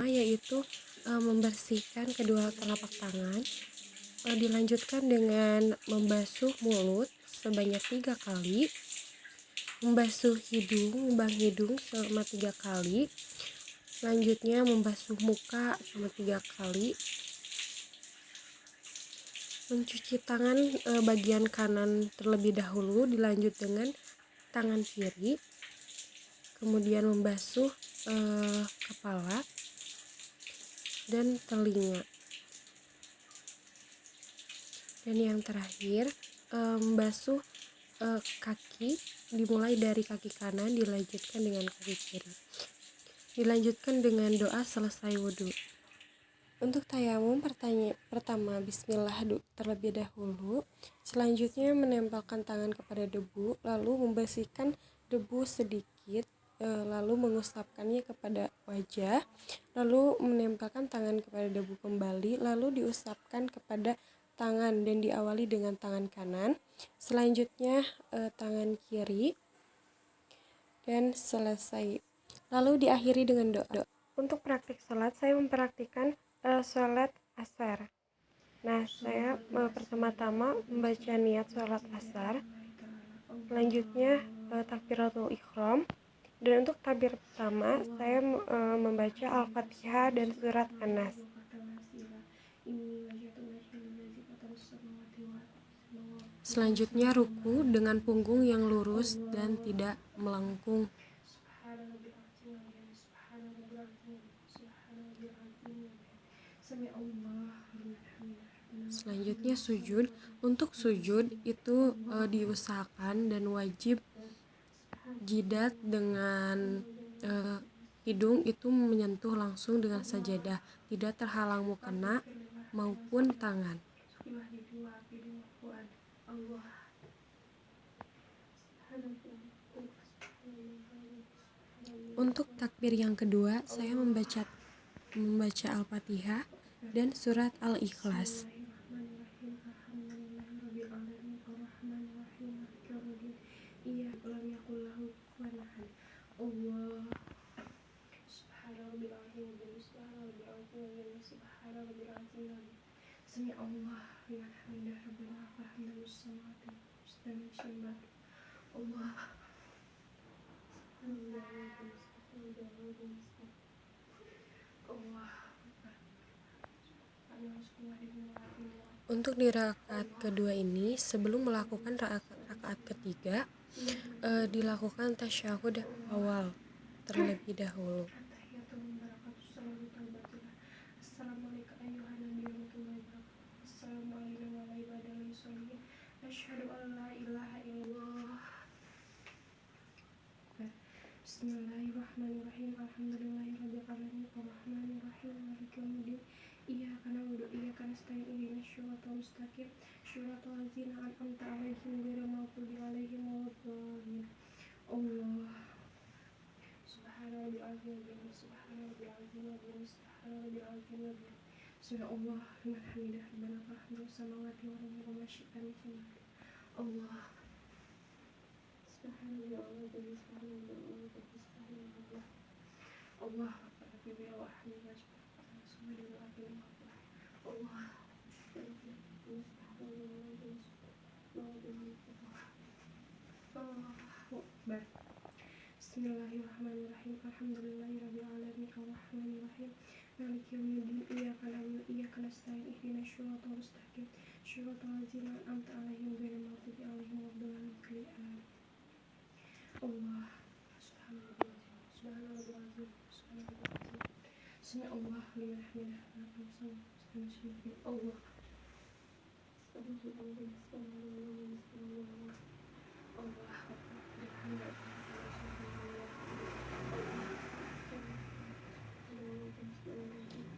yaitu membersihkan kedua telapak tangan. Dilanjutkan dengan membasuh mulut sebanyak 3 kali, membasuh lubang hidung selama 3 kali, selanjutnya membasuh muka selama 3 kali, mencuci tangan bagian kanan terlebih dahulu, dilanjut dengan tangan kiri, kemudian membasuh kepala dan telinga. Dan yang terakhir, membasuh kaki, dimulai dari kaki kanan dilanjutkan dengan kaki kiri. Dilanjutkan dengan doa selesai wudhu. Untuk tayamum pertama bismillah terlebih dahulu. Selanjutnya menempelkan tangan kepada debu, lalu membersihkan debu sedikit, lalu mengusapkannya kepada wajah, lalu menempelkan tangan kepada debu kembali, lalu diusapkan kepada tangan dan diawali dengan tangan kanan, selanjutnya tangan kiri, dan selesai. Lalu diakhiri dengan doa. Untuk praktik sholat, saya mempraktikkan sholat asar. Nah, saya pertama-tama membaca niat sholat asar, selanjutnya takbiratul ihram, dan untuk takbir pertama saya membaca Al-Fatihah dan surat An-Nas. Selanjutnya ruku dengan punggung yang lurus dan tidak melengkung. Selanjutnya sujud. Untuk sujud itu diusahakan dan wajib jidat dengan hidung itu menyentuh langsung dengan sajadah, tidak terhalang mukena maupun tangan. Untuk takbir yang kedua, saya membaca Al-Fatihah dan surat Al-Ikhlas. Untuk di rakaat kedua ini, sebelum melakukan rakaat ketiga, dilakukan tasyahud awal terlebih dahulu. Bismillahirrahmanirrahim. Alhamdulillahirabbil alamin arrahmanirrahim maliki yaumiddin. Iyyaka na'budu wa iyyaka nasta'in ihdinas siratal mustaqim siratal ladzina an'amta 'alaihim ghairil maghdubi 'alaihim waladdallin. Allah subhanallah azim subhanallah azim subhanallah azim. Subhanallah liman hamidah rabbana lakal samawati wal ardi wa ma syi'ta min syai'in. Allah subhanallah Allah Bismillahirrahmanirrahim. Alhamdulillahirabbil alamin arrahmanirrahim maliki yaumiddin. Iyyaka na'budu wa iyyaka nasta'in ihdinas siratal mustaqim siratal ladzina an'amta 'alaihim ghairil maghdubi alaihim waladdallin. Allah subhanallah azim subhanallah azim. Sami Allah liman hamidah lakal samawati Allah.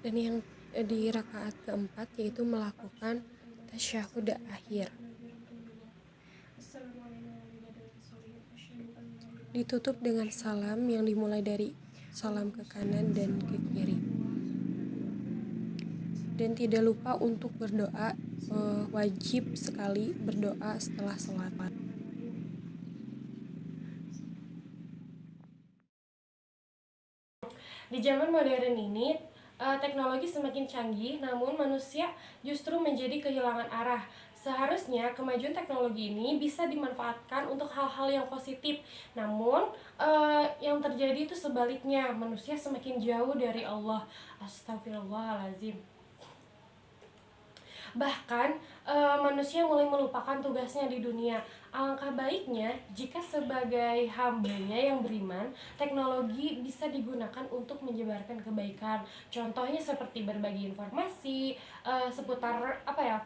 Dan yang di rakaat keempat yaitu melakukan tasyahud akhir, ditutup dengan salam yang dimulai dari salam ke kanan dan ke kiri. Dan tidak lupa untuk berdoa, wajib sekali berdoa setelah sholat. Di zaman modern ini, Teknologi semakin canggih, namun manusia justru menjadi kehilangan arah. Seharusnya kemajuan teknologi ini bisa dimanfaatkan untuk hal-hal yang positif. Namun yang terjadi itu sebaliknya, manusia semakin jauh dari Allah. Astagfirullahaladzim. Bahkan manusia mulai melupakan tugasnya di dunia. Alangkah baiknya jika sebagai hambanya yang beriman, teknologi bisa digunakan untuk menyebarkan kebaikan. Contohnya seperti berbagi informasi seputar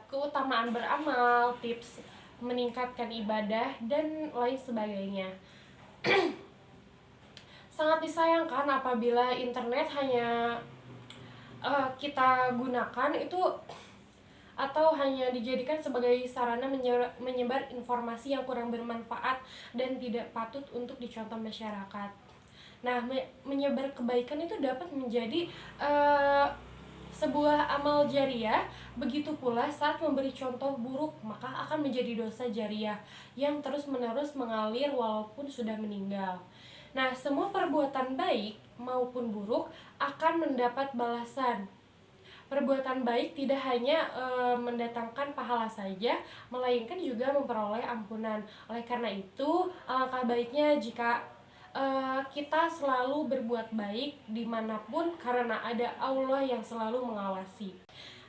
keutamaan beramal, tips meningkatkan ibadah dan lain sebagainya. Sangat disayangkan apabila internet hanya kita gunakan itu atau hanya dijadikan sebagai sarana menyebar informasi yang kurang bermanfaat dan tidak patut untuk dicontoh masyarakat. Nah, menyebar kebaikan itu dapat menjadi sebuah amal jariah. Begitu pula saat memberi contoh buruk, maka akan menjadi dosa jariah yang terus-menerus mengalir walaupun sudah meninggal. Nah, semua perbuatan baik maupun buruk akan mendapat balasan. Perbuatan baik tidak hanya mendatangkan pahala saja, melainkan juga memperoleh ampunan. Oleh karena itu, alangkah baiknya jika kita selalu berbuat baik dimanapun, karena ada Allah yang selalu mengawasi.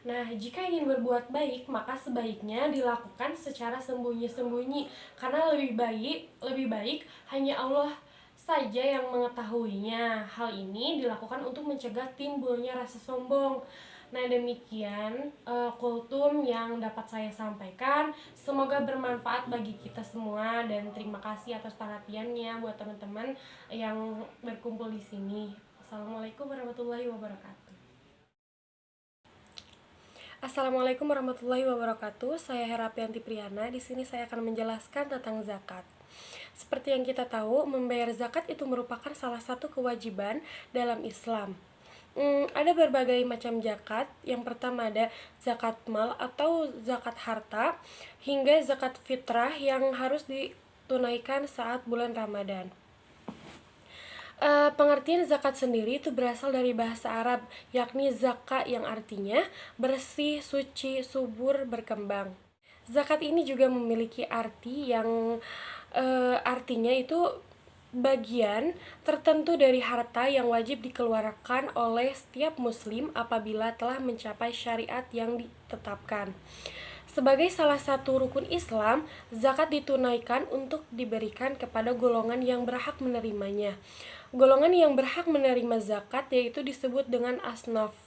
Nah, jika ingin berbuat baik, maka sebaiknya dilakukan secara sembunyi-sembunyi, karena lebih baik hanya Allah saja yang mengetahuinya. Hal ini dilakukan untuk mencegah timbulnya rasa sombong. Nah, demikian kultum yang dapat saya sampaikan. Semoga bermanfaat bagi kita semua dan terima kasih atas perhatiannya buat teman-teman yang berkumpul di sini. Assalamualaikum warahmatullahi wabarakatuh. Assalamualaikum warahmatullahi wabarakatuh. Saya Herapianti Priyana. Di sini saya akan menjelaskan tentang zakat. Seperti yang kita tahu, membayar zakat itu merupakan salah satu kewajiban dalam Islam. Ada berbagai macam zakat. Yang pertama ada zakat mal atau zakat harta, hingga zakat fitrah yang harus ditunaikan saat bulan Ramadan. Pengertian zakat sendiri itu berasal dari bahasa Arab, yakni zaka yang artinya bersih, suci, subur, berkembang. Zakat ini juga memiliki arti yang artinya itu bagian tertentu dari harta yang wajib dikeluarkan oleh setiap muslim apabila telah mencapai syariat yang ditetapkan. Sebagai salah satu rukun Islam, zakat ditunaikan untuk diberikan kepada golongan yang berhak menerimanya. Golongan yang berhak menerima zakat yaitu disebut dengan asnaf.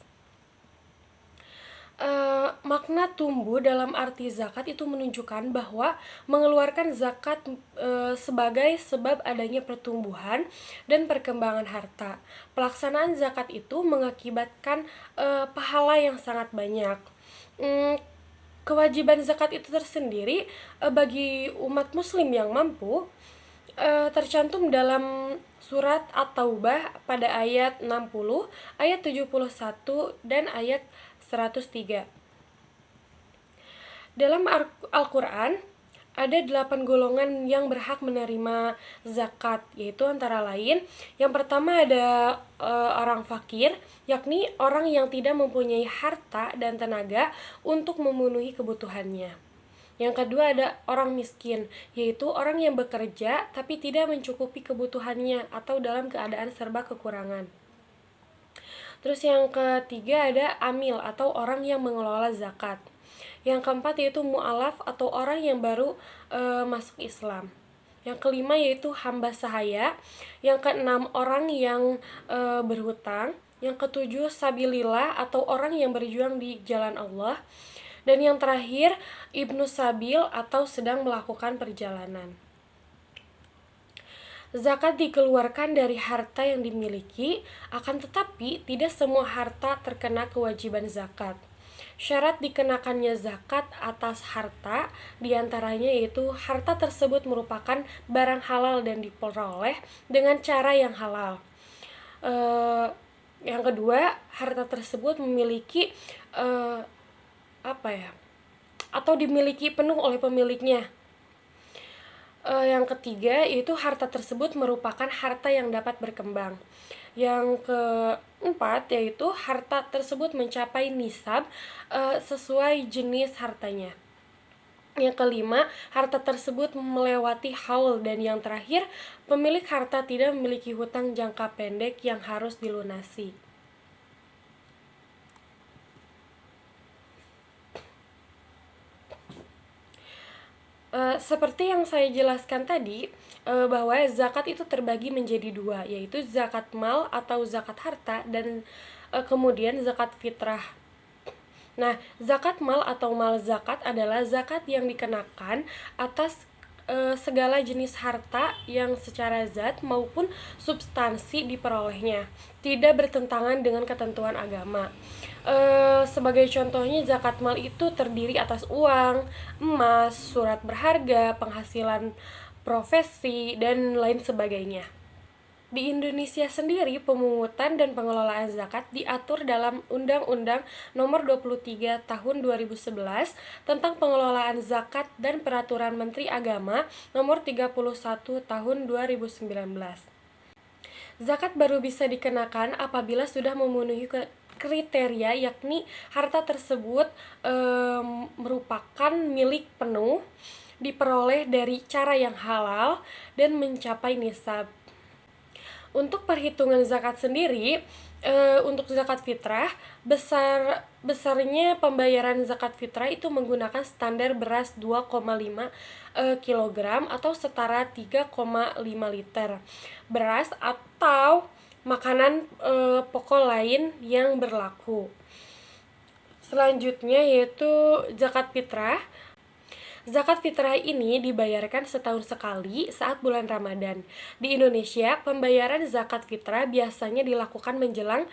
Makna tumbuh dalam arti zakat itu menunjukkan bahwa mengeluarkan zakat sebagai sebab adanya pertumbuhan dan perkembangan harta. Pelaksanaan zakat itu mengakibatkan pahala yang sangat banyak. Kewajiban zakat itu tersendiri bagi umat muslim yang mampu tercantum dalam surat At-Taubah pada ayat 60, ayat 71, dan ayat 103. Dalam Al-Quran, ada 8 golongan yang berhak menerima zakat, yaitu antara lain, yang pertama ada orang fakir, yakni orang yang tidak mempunyai harta dan tenaga untuk memenuhi kebutuhannya. Yang kedua ada orang miskin, yaitu orang yang bekerja tapi tidak mencukupi kebutuhannya atau dalam keadaan serba kekurangan. Terus yang ketiga ada amil atau orang yang mengelola zakat. Yang keempat yaitu mu'alaf atau orang yang baru masuk Islam. Yang kelima yaitu hamba sahaya. Yang keenam orang yang berhutang. Yang ketujuh sabilillah atau orang yang berjuang di jalan Allah. Dan yang terakhir ibnu sabil atau sedang melakukan perjalanan. Zakat dikeluarkan dari harta yang dimiliki, akan tetapi tidak semua harta terkena kewajiban zakat. Syarat dikenakannya zakat atas harta diantaranya yaitu harta tersebut merupakan barang halal dan diperoleh dengan cara yang halal. Yang kedua, harta tersebut memiliki atau dimiliki penuh oleh pemiliknya. Yang ketiga yaitu harta tersebut merupakan harta yang dapat berkembang. Yang keempat yaitu harta tersebut mencapai nisab sesuai jenis hartanya. Yang kelima, harta tersebut melewati haul. Dan yang terakhir, pemilik harta tidak memiliki hutang jangka pendek yang harus dilunasi. Seperti yang saya jelaskan tadi, bahwa zakat itu terbagi menjadi dua, yaitu zakat mal atau zakat harta dan kemudian zakat fitrah. Nah, zakat mal atau mal zakat adalah zakat yang dikenakan atas segala jenis harta yang secara zat maupun substansi diperolehnya, tidak bertentangan dengan ketentuan agama. Sebagai contohnya, zakat mal itu terdiri atas uang, emas, surat berharga, penghasilan profesi, dan lain sebagainya. Di Indonesia sendiri, pemungutan dan pengelolaan zakat diatur dalam Undang-Undang Nomor 23 Tahun 2011 tentang pengelolaan zakat dan Peraturan Menteri Agama Nomor 31 Tahun 2019. Zakat baru bisa dikenakan apabila sudah memenuhi kriteria, yakni harta tersebut merupakan milik penuh, diperoleh dari cara yang halal, dan mencapai nisab. Untuk perhitungan zakat sendiri, untuk zakat fitrah, besarnya pembayaran zakat fitrah itu menggunakan standar beras 2,5 kg atau setara 3,5 liter beras atau makanan pokok lain yang berlaku. Selanjutnya yaitu zakat fitrah. Zakat fitrah ini dibayarkan setahun sekali saat bulan Ramadan. Di Indonesia, pembayaran zakat fitrah biasanya dilakukan menjelang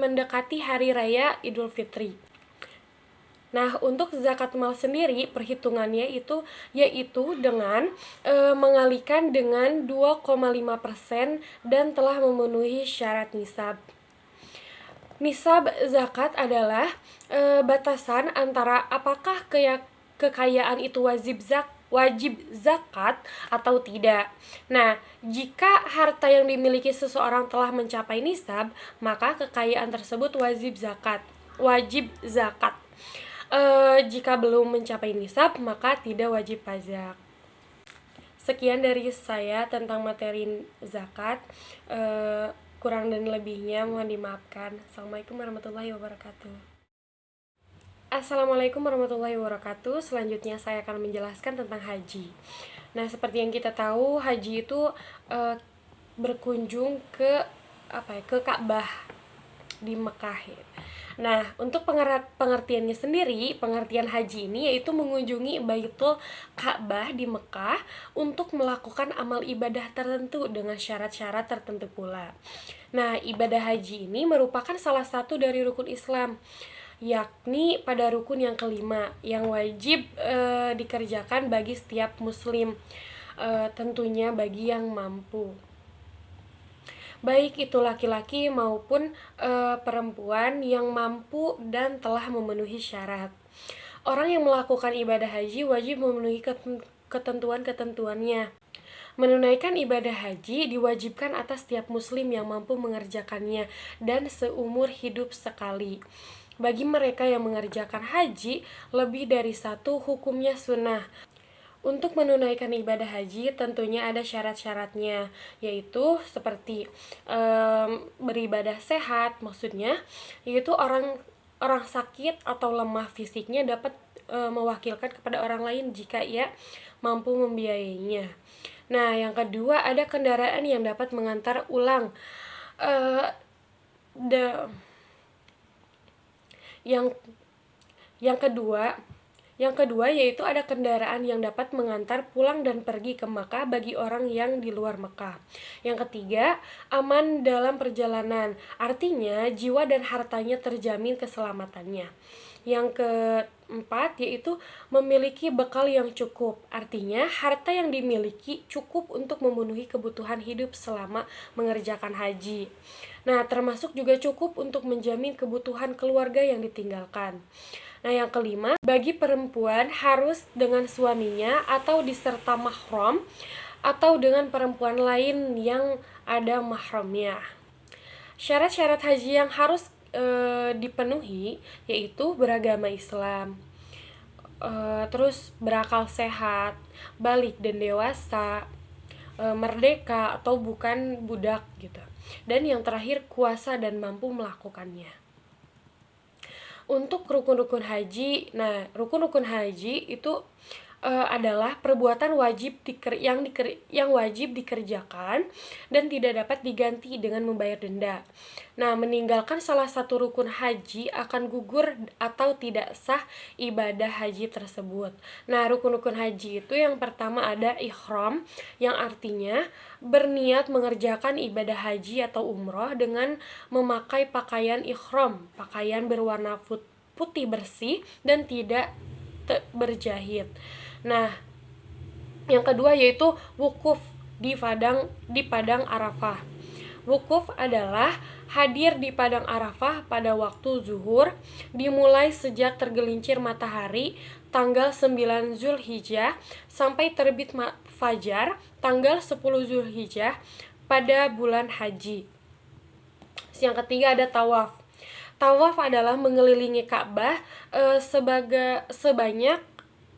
mendekati Hari Raya Idul Fitri. Nah, untuk zakat mal sendiri, perhitungannya yaitu dengan mengalihkan dengan 2,5% dan telah memenuhi syarat nisab. Nisab zakat adalah batasan antara apakah kekayaan itu wajib zakat atau tidak. Nah, jika harta yang dimiliki seseorang telah mencapai nisab, maka kekayaan tersebut wajib zakat. Jika belum mencapai nisab, maka tidak wajib pajak. Sekian dari saya tentang materi zakat. Kurang dan lebihnya mohon dimaafkan. Assalamualaikum warahmatullahi wabarakatuh. Assalamualaikum warahmatullahi wabarakatuh. Selanjutnya saya akan menjelaskan tentang haji. Nah, seperti yang kita tahu, haji itu berkunjung ke Ka'bah di Mekah. Nah, untuk pengertiannya sendiri, pengertian haji ini yaitu mengunjungi Baitul Ka'bah di Mekah untuk melakukan amal ibadah tertentu dengan syarat-syarat tertentu pula. Nah, ibadah haji ini merupakan salah satu dari rukun Islam, yakni pada rukun yang kelima yang wajib dikerjakan bagi setiap muslim, tentunya bagi yang mampu, baik itu laki-laki maupun perempuan yang mampu dan telah memenuhi syarat. Orang yang melakukan ibadah haji wajib memenuhi ketentuan-ketentuannya. Menunaikan ibadah haji diwajibkan atas setiap muslim yang mampu mengerjakannya dan seumur hidup sekali. Bagi mereka yang mengerjakan haji lebih dari satu, hukumnya sunnah. Untuk menunaikan ibadah haji tentunya ada syarat-syaratnya, yaitu seperti beribadah sehat, maksudnya yaitu orang sakit atau lemah fisiknya dapat mewakilkan kepada orang lain jika ia mampu membiayainya. Nah, yang kedua ada kendaraan yang dapat mengantar ulang. Yang kedua yaitu ada kendaraan yang dapat mengantar pulang dan pergi ke Makkah bagi orang yang di luar Makkah. Yang ketiga, aman dalam perjalanan, artinya jiwa dan hartanya terjamin keselamatannya. Yang keempat yaitu memiliki bekal yang cukup. Artinya harta yang dimiliki cukup untuk memenuhi kebutuhan hidup selama mengerjakan haji. Nah, termasuk juga cukup untuk menjamin kebutuhan keluarga yang ditinggalkan. Nah, yang kelima, bagi perempuan harus dengan suaminya atau diserta mahram atau dengan perempuan lain yang ada mahramnya. Syarat-syarat haji yang harus dipenuhi yaitu beragama Islam, terus berakal sehat, balik dan dewasa, merdeka atau bukan budak gitu. Dan yang terakhir kuasa dan mampu melakukannya. Untuk rukun-rukun haji, nah rukun-rukun haji itu adalah perbuatan wajib yang wajib dikerjakan dan tidak dapat diganti dengan membayar denda. Nah, meninggalkan salah satu rukun haji akan gugur atau tidak sah ibadah haji tersebut. Nah, rukun-rukun haji itu yang pertama ada ihram, yang artinya berniat mengerjakan ibadah haji atau umroh dengan memakai pakaian ihram, pakaian berwarna putih bersih dan tidak berjahit. Nah, yang kedua yaitu wukuf di padang Arafah. Wukuf adalah hadir di padang Arafah pada waktu zuhur, dimulai sejak tergelincir matahari tanggal 9 Zulhijjah sampai terbit fajar tanggal 10 Zulhijjah pada bulan haji. Yang ketiga ada tawaf. Tawaf adalah mengelilingi Ka'bah sebanyak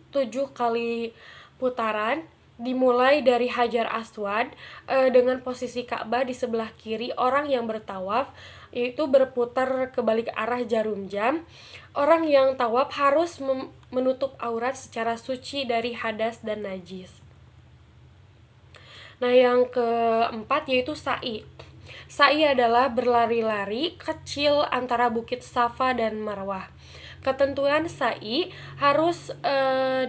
7 kali putaran, dimulai dari Hajar Aswad dengan posisi Ka'bah di sebelah kiri. Orang yang bertawaf yaitu berputar kebalik arah jarum jam. Orang yang tawaf harus menutup aurat secara suci dari hadas dan najis. Nah, yang keempat yaitu sa'i. Sa'i adalah berlari-lari kecil antara Bukit Safa dan Marwah. Ketentuan sa'i harus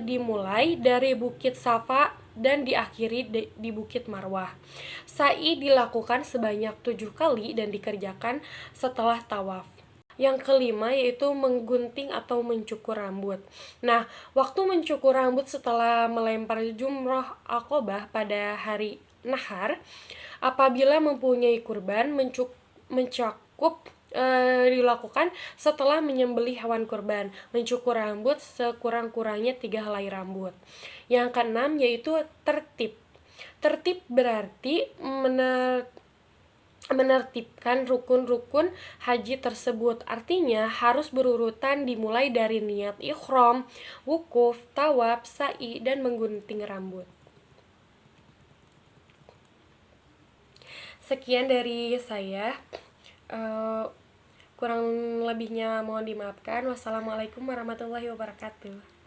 dimulai dari Bukit Safa dan diakhiri di Bukit Marwah. Sa'i dilakukan sebanyak 7 kali dan dikerjakan setelah tawaf. Yang kelima yaitu menggunting atau mencukur rambut. Nah, waktu mencukur rambut setelah melempar jumroh Aqobah pada hari nahar, apabila mempunyai kurban, mencakup dilakukan setelah menyembelih hewan kurban. Mencukur rambut sekurang-kurangnya 3 helai rambut. Yang keenam yaitu tertib. Tertib berarti menertibkan rukun-rukun haji tersebut. Artinya harus berurutan dimulai dari niat ihram, wukuf, tawaf, sa'i, dan menggunting rambut. Sekian dari saya. Kurang lebihnya mohon dimaafkan. Wassalamualaikum warahmatullahi wabarakatuh.